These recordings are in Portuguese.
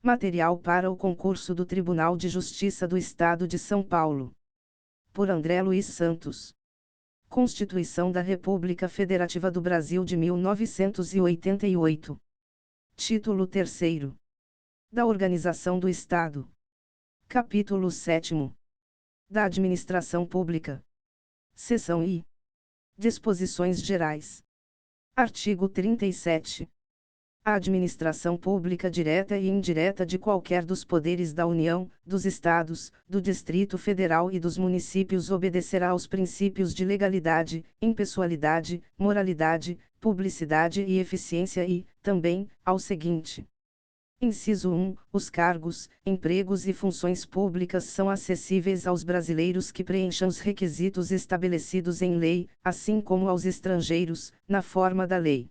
Material para o concurso do Tribunal de Justiça do Estado de São Paulo. Por André Luiz Santos. Constituição da República Federativa do Brasil de 1988. Título 3º. Da Organização do Estado. Capítulo 7º. Da Administração Pública. Seção I. Disposições Gerais. Artigo 37. A administração pública direta e indireta de qualquer dos poderes da União, dos Estados, do Distrito Federal e dos municípios obedecerá aos princípios de legalidade, impessoalidade, moralidade, publicidade e eficiência e, também, ao seguinte. Inciso 1. Os cargos, empregos e funções públicas são acessíveis aos brasileiros que preencham os requisitos estabelecidos em lei, assim como aos estrangeiros, na forma da lei.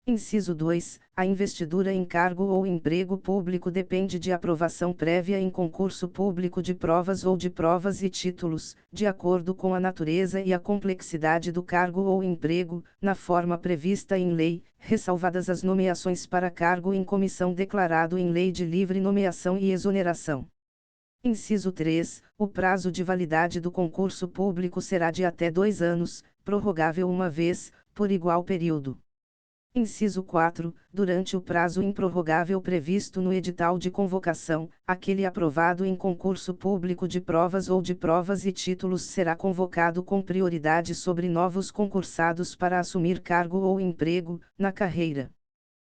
Inciso 2. A investidura em cargo ou emprego público depende de aprovação prévia em concurso público de provas ou de provas e títulos, de acordo com a natureza e a complexidade do cargo ou emprego, na forma prevista em lei, ressalvadas as nomeações para cargo em comissão declarado em lei de livre nomeação e exoneração. Inciso 3. O prazo de validade do concurso público será de até 2 anos, prorrogável uma vez, por igual período. Inciso 4. Durante o prazo improrrogável previsto no edital de convocação, aquele aprovado em concurso público de provas ou de provas e títulos será convocado com prioridade sobre novos concursados para assumir cargo ou emprego, na carreira.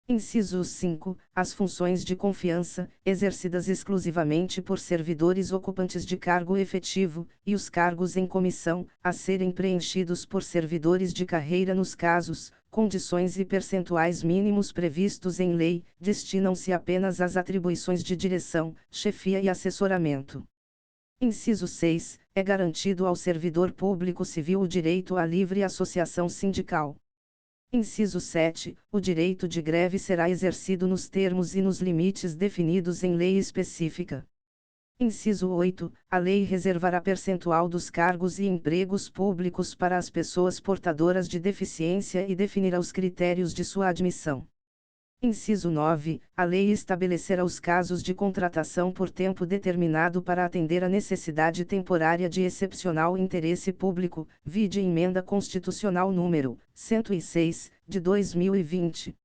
Inciso 5. As funções de confiança, exercidas exclusivamente por servidores ocupantes de cargo efetivo, e os cargos em comissão, a serem preenchidos por servidores de carreira nos casos, condições e percentuais mínimos previstos em lei, destinam-se apenas às atribuições de direção, chefia e assessoramento. Inciso 6. É garantido ao servidor público civil o direito à livre associação sindical. Inciso 7. O direito de greve será exercido nos termos e nos limites definidos em lei específica. Inciso 8. A lei reservará percentual dos cargos e empregos públicos para as pessoas portadoras de deficiência e definirá os critérios de sua admissão. Inciso 9. A lei estabelecerá os casos de contratação por tempo determinado para atender a necessidade temporária de excepcional interesse público, vide Emenda Constitucional número 106, de 2020.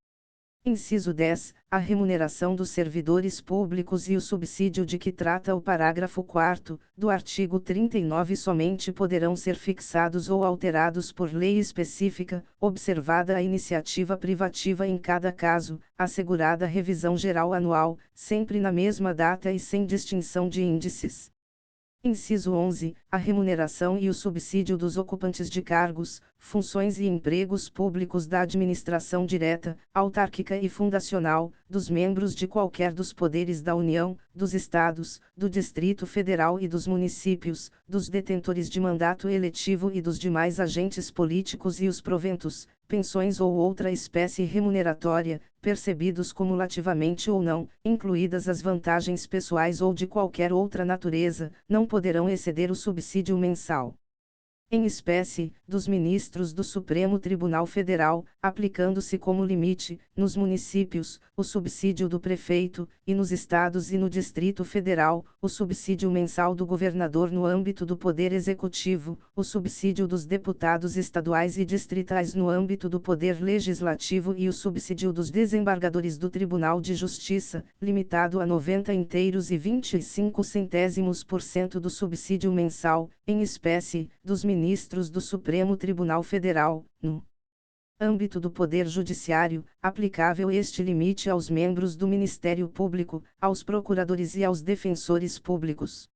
Inciso 10. A remuneração dos servidores públicos e o subsídio de que trata o parágrafo 4º, do artigo 39 somente poderão ser fixados ou alterados por lei específica, observada a iniciativa privativa em cada caso, assegurada revisão geral anual, sempre na mesma data e sem distinção de índices. Inciso 11. A remuneração e o subsídio dos ocupantes de cargos, funções e empregos públicos da administração direta, autárquica e fundacional, dos membros de qualquer dos poderes da União, dos Estados, do Distrito Federal e dos municípios, dos detentores de mandato eletivo e dos demais agentes políticos e os proventos, pensões ou outra espécie remuneratória, percebidos cumulativamente ou não, incluídas as vantagens pessoais ou de qualquer outra natureza, não poderão exceder o subsídio mensal em espécie, dos ministros do Supremo Tribunal Federal, aplicando-se como limite, nos municípios, o subsídio do prefeito, e nos estados e no Distrito Federal, o subsídio mensal do governador no âmbito do Poder Executivo, o subsídio dos deputados estaduais e distritais no âmbito do Poder Legislativo e o subsídio dos desembargadores do Tribunal de Justiça, limitado a 90,25% do subsídio mensal, em espécie, dos ministros do Supremo Tribunal Federal, no âmbito do Poder Judiciário, aplicável este limite aos membros do Ministério Público, aos procuradores e aos defensores públicos.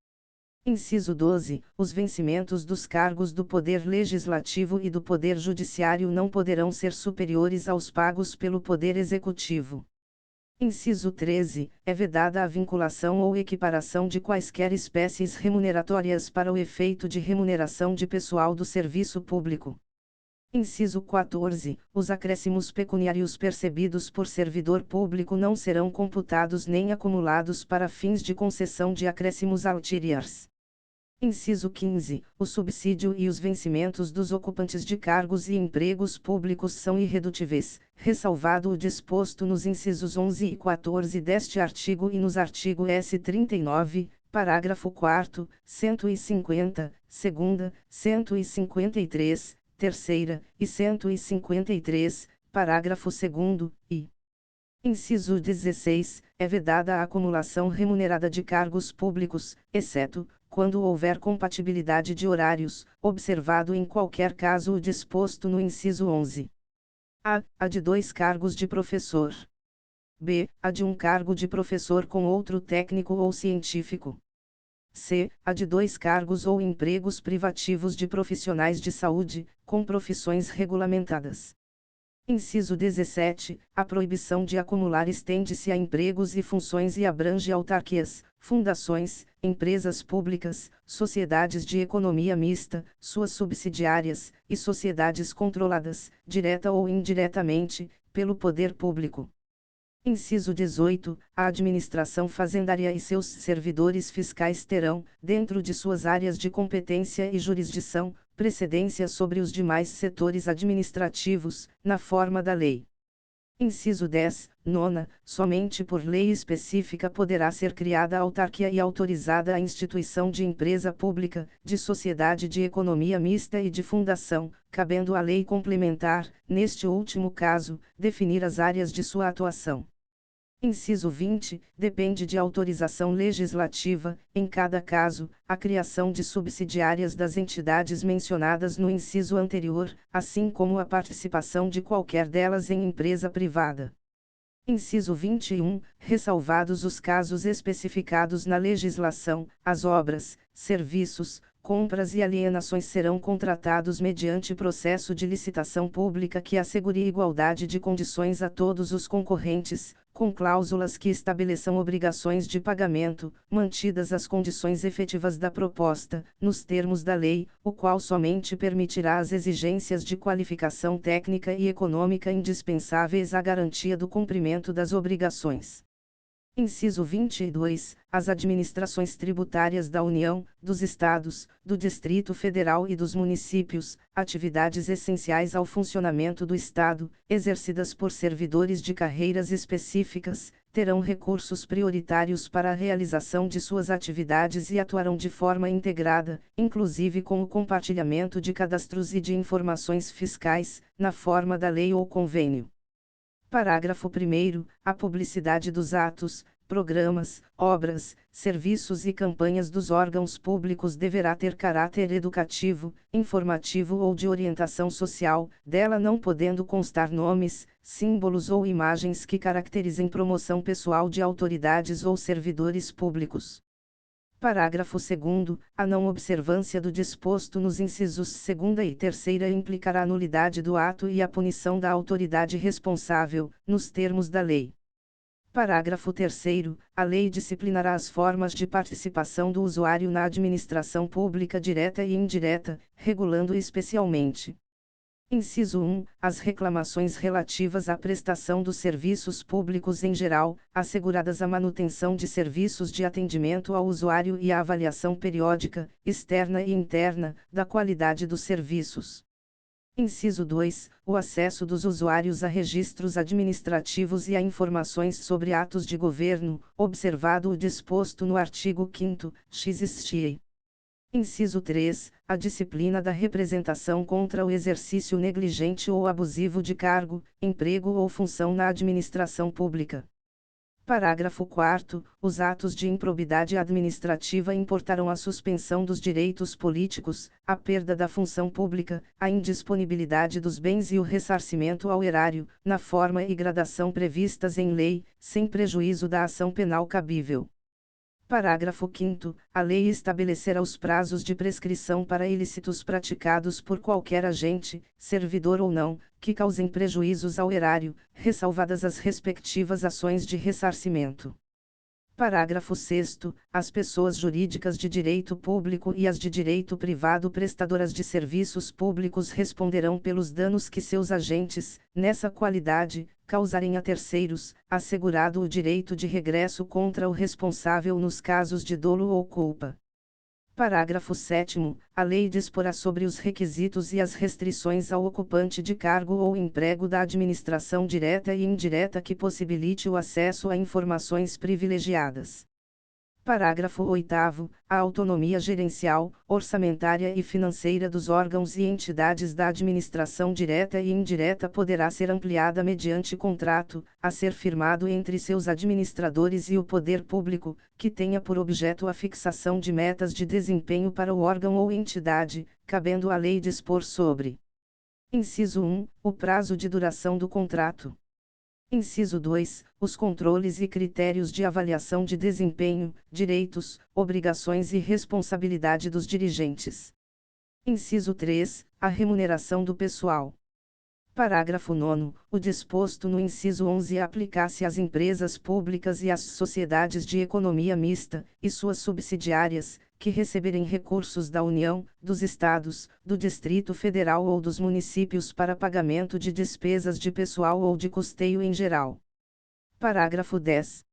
Inciso 12. Os vencimentos dos cargos do Poder Legislativo e do Poder Judiciário não poderão ser superiores aos pagos pelo Poder Executivo. Inciso 13. É vedada a vinculação ou equiparação de quaisquer espécies remuneratórias para o efeito de remuneração de pessoal do serviço público. Inciso 14. Os acréscimos pecuniários percebidos por servidor público não serão computados nem acumulados para fins de concessão de acréscimos ulteriores. Inciso 15. O subsídio e os vencimentos dos ocupantes de cargos e empregos públicos são irredutíveis, ressalvado o disposto nos incisos 11 e 14 deste artigo e nos artigos S. 39, parágrafo 4º, 150, segunda, 153, terceira, e 153, parágrafo 2º, e inciso 16, é vedada a acumulação remunerada de cargos públicos, exceto, quando houver compatibilidade de horários, observado em qualquer caso o disposto no inciso 11. A de 2 cargos de professor. B. A de um cargo de professor com outro técnico ou científico. C. A de 2 cargos ou empregos privativos de profissionais de saúde, com profissões regulamentadas. Inciso 17. A proibição de acumular estende-se a empregos e funções e abrange autarquias, fundações, empresas públicas, sociedades de economia mista, suas subsidiárias, e sociedades controladas, direta ou indiretamente, pelo poder público. Inciso 18. A administração fazendária e seus servidores fiscais terão, dentro de suas áreas de competência e jurisdição, precedência sobre os demais setores administrativos, na forma da lei. Inciso 10. Nona. Somente por lei específica poderá ser criada a autarquia e autorizada a instituição de empresa pública, de sociedade de economia mista e de fundação, cabendo à lei complementar, neste último caso, definir as áreas de sua atuação. Inciso 20. Depende de autorização legislativa, em cada caso, a criação de subsidiárias das entidades mencionadas no inciso anterior, assim como a participação de qualquer delas em empresa privada. Inciso 21. Ressalvados os casos especificados na legislação, as obras, serviços, compras e alienações serão contratados mediante processo de licitação pública que assegure igualdade de condições a todos os concorrentes, com cláusulas que estabeleçam obrigações de pagamento, mantidas as condições efetivas da proposta, nos termos da lei, o qual somente permitirá as exigências de qualificação técnica e econômica indispensáveis à garantia do cumprimento das obrigações. Inciso 22. As administrações tributárias da União, dos Estados, do Distrito Federal e dos municípios, atividades essenciais ao funcionamento do Estado, exercidas por servidores de carreiras específicas, terão recursos prioritários para a realização de suas atividades e atuarão de forma integrada, inclusive com o compartilhamento de cadastros e de informações fiscais, na forma da lei ou convênio. Parágrafo 1º. A publicidade dos atos, programas, obras, serviços e campanhas dos órgãos públicos deverá ter caráter educativo, informativo ou de orientação social, dela não podendo constar nomes, símbolos ou imagens que caracterizem promoção pessoal de autoridades ou servidores públicos. Parágrafo 2º. A não observância do disposto nos incisos 2ª e 3ª implicará a nulidade do ato e a punição da autoridade responsável, nos termos da lei. Parágrafo 3º. A lei disciplinará as formas de participação do usuário na administração pública direta e indireta, regulando especialmente: Inciso 1. As reclamações relativas à prestação dos serviços públicos em geral, asseguradas a manutenção de serviços de atendimento ao usuário e a avaliação periódica, externa e interna, da qualidade dos serviços. Inciso 2. O acesso dos usuários a registros administrativos e a informações sobre atos de governo, observado o disposto no artigo 5º, x-sti. Inciso 3. A disciplina da representação contra o exercício negligente ou abusivo de cargo, emprego ou função na administração pública. Parágrafo 4º. Os atos de improbidade administrativa importarão a suspensão dos direitos políticos, a perda da função pública, a indisponibilidade dos bens e o ressarcimento ao erário, na forma e gradação previstas em lei, sem prejuízo da ação penal cabível. Parágrafo 5º. A lei estabelecerá os prazos de prescrição para ilícitos praticados por qualquer agente, servidor ou não, que causem prejuízos ao erário, ressalvadas as respectivas ações de ressarcimento. Parágrafo 6º. As pessoas jurídicas de direito público e as de direito privado prestadoras de serviços públicos responderão pelos danos que seus agentes, nessa qualidade, causarem a terceiros, assegurado o direito de regresso contra o responsável nos casos de dolo ou culpa. Parágrafo 7º. A lei disporá sobre os requisitos e as restrições ao ocupante de cargo ou emprego da administração direta e indireta que possibilite o acesso a informações privilegiadas. Parágrafo 8º. A autonomia gerencial, orçamentária e financeira dos órgãos e entidades da administração direta e indireta poderá ser ampliada mediante contrato, a ser firmado entre seus administradores e o poder público, que tenha por objeto a fixação de metas de desempenho para o órgão ou entidade, cabendo à lei dispor sobre. Inciso 1. O prazo de duração do contrato. Inciso 2. Os controles e critérios de avaliação de desempenho, direitos, obrigações e responsabilidade dos dirigentes. Inciso 3. A remuneração do pessoal. Parágrafo 9º. O disposto no inciso 11 aplica-se às empresas públicas e às sociedades de economia mista, e suas subsidiárias, que receberem recursos da União, dos Estados, do Distrito Federal ou dos municípios para pagamento de despesas de pessoal ou de custeio em geral. Parágrafo 10.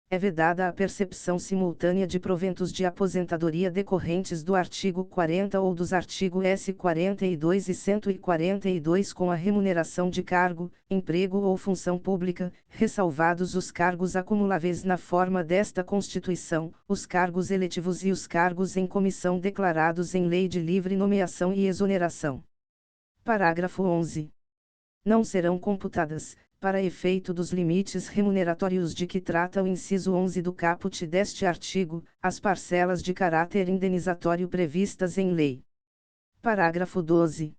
É vedada a percepção simultânea de proventos de aposentadoria decorrentes do artigo 40 ou dos artigos S42 e 142 com a remuneração de cargo, emprego ou função pública, ressalvados os cargos acumuláveis na forma desta Constituição, os cargos eletivos e os cargos em comissão declarados em lei de livre nomeação e exoneração. Parágrafo 11. Não serão computadas, para efeito dos limites remuneratórios de que trata o inciso 11 do caput deste artigo, as parcelas de caráter indenizatório previstas em lei. Parágrafo 12.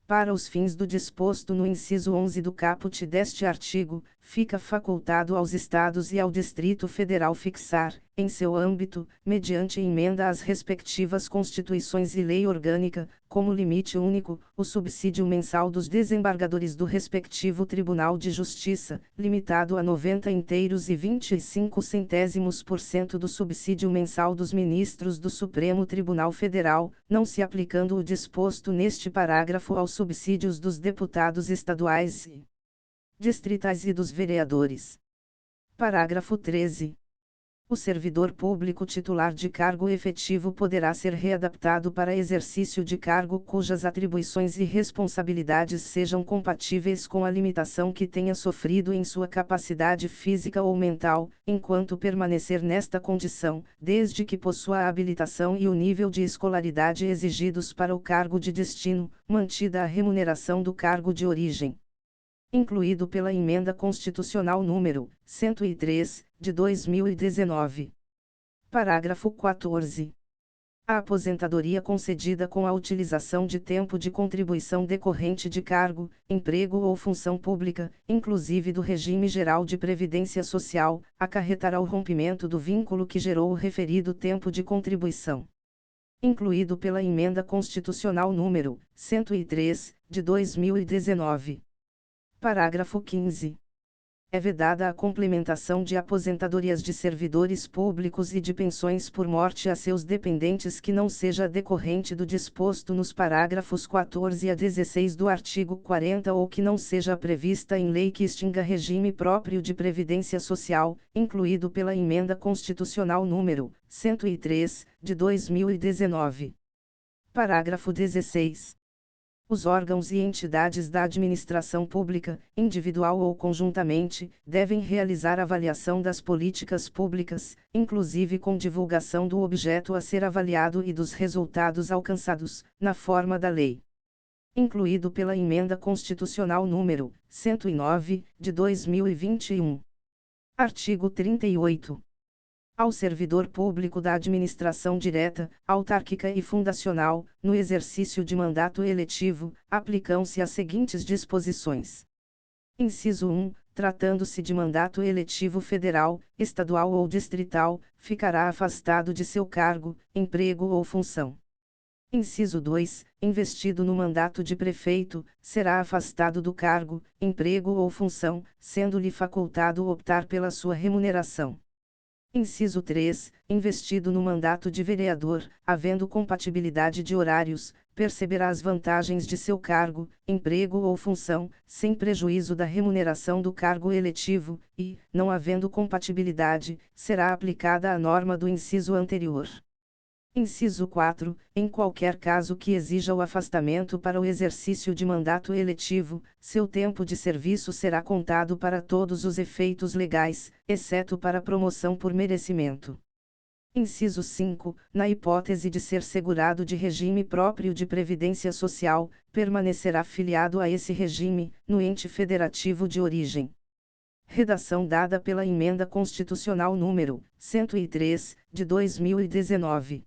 Para os fins do disposto no inciso 11 do caput deste artigo, fica facultado aos Estados e ao Distrito Federal fixar, em seu âmbito, mediante emenda às respectivas Constituições e lei orgânica, como limite único, o subsídio mensal dos desembargadores do respectivo Tribunal de Justiça, limitado a 90 inteiros e 25 centésimos% do subsídio mensal dos ministros do Supremo Tribunal Federal, não se aplicando o disposto neste parágrafo aos subsídios dos deputados estaduais e distritais e dos vereadores. Parágrafo 13. O servidor público titular de cargo efetivo poderá ser readaptado para exercício de cargo cujas atribuições e responsabilidades sejam compatíveis com a limitação que tenha sofrido em sua capacidade física ou mental, enquanto permanecer nesta condição, desde que possua a habilitação e o nível de escolaridade exigidos para o cargo de destino, mantida a remuneração do cargo de origem. Incluído pela Emenda Constitucional número 103, de 2019. Parágrafo 14. A aposentadoria concedida com a utilização de tempo de contribuição decorrente de cargo, emprego ou função pública, inclusive do regime geral de previdência social, acarretará o rompimento do vínculo que gerou o referido tempo de contribuição. Incluído pela Emenda Constitucional número 103, de 2019. Parágrafo 15. É vedada a complementação de aposentadorias de servidores públicos e de pensões por morte a seus dependentes que não seja decorrente do disposto nos parágrafos 14 a 16 do artigo 40 ou que não seja prevista em lei que extinga regime próprio de previdência social, incluído pela Emenda Constitucional número 103, de 2019. Parágrafo 16. Os órgãos e entidades da administração pública, individual ou conjuntamente, devem realizar avaliação das políticas públicas, inclusive com divulgação do objeto a ser avaliado e dos resultados alcançados, na forma da lei. Incluído pela Emenda Constitucional número 109, de 2021. Artigo 38. Ao servidor público da administração direta, autárquica e fundacional, no exercício de mandato eletivo, aplicam-se as seguintes disposições. Inciso 1. Tratando-se de mandato eletivo federal, estadual ou distrital, ficará afastado de seu cargo, emprego ou função. Inciso 2. Investido no mandato de prefeito, será afastado do cargo, emprego ou função, sendo-lhe facultado optar pela sua remuneração. Inciso 3. Investido no mandato de vereador, havendo compatibilidade de horários, perceberá as vantagens de seu cargo, emprego ou função, sem prejuízo da remuneração do cargo eletivo, e, não havendo compatibilidade, será aplicada a norma do inciso anterior. Inciso 4. Em qualquer caso que exija o afastamento para o exercício de mandato eletivo, seu tempo de serviço será contado para todos os efeitos legais, exceto para promoção por merecimento. Inciso 5. Na hipótese de ser segurado de regime próprio de previdência social, permanecerá filiado a esse regime, no ente federativo de origem. Redação dada pela Emenda Constitucional número 103, de 2019.